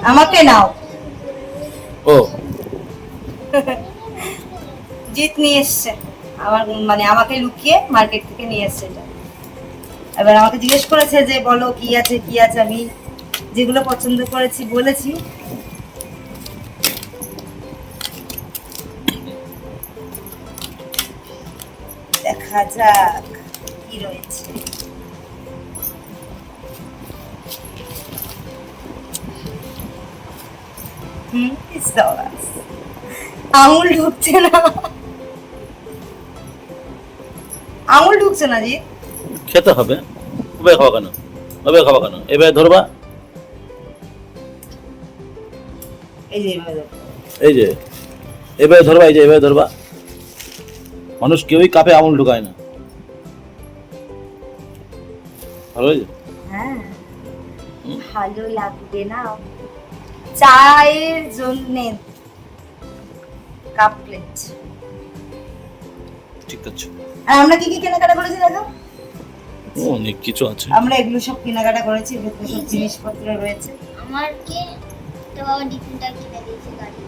আমাকে নাও। ও জিত নিয়ে এসছে আমার, মানে আমাকে লুকিয়ে মার্কেট থেকে নিয়ে এসছে এটা। এবার আমাকে জিজ্ঞেস করেছে যে বলো কি আছে কি আছে, আমি যেগুলো পছন্দ করেছি বলেছি। দেখা যাক কি রয়েছে। আঙুল ঢুকছে না, আঙুল ঢুকছে না জি। খেতে হবে। ওবে খাওয়া কেন, ওবে খাওয়া কেন, এবার ধরবা। এই যে এইভাবে দেখো। এই যে এবারে ধরবা, এই যে এবারে ধরবা। মানুষ কেউই কাপে আঙুল ঢুকায় না। ভালো হয়েছে? হ্যাঁ ভালো লাগবে না? চায়ের জন্য কাপ প্লেট। ঠিক আছে। আর আমরা কি কি কেনাকাটা করেছি দেখো। ও অনেক কিছু আছে। আমরা এগুলো সব কেনাকাটা করেছি, ভেতরে সব জিনিসপত্র রয়েছে। আমার কে তো বাবা ডিফিনটা কিনে দিয়েছে গাড়ি।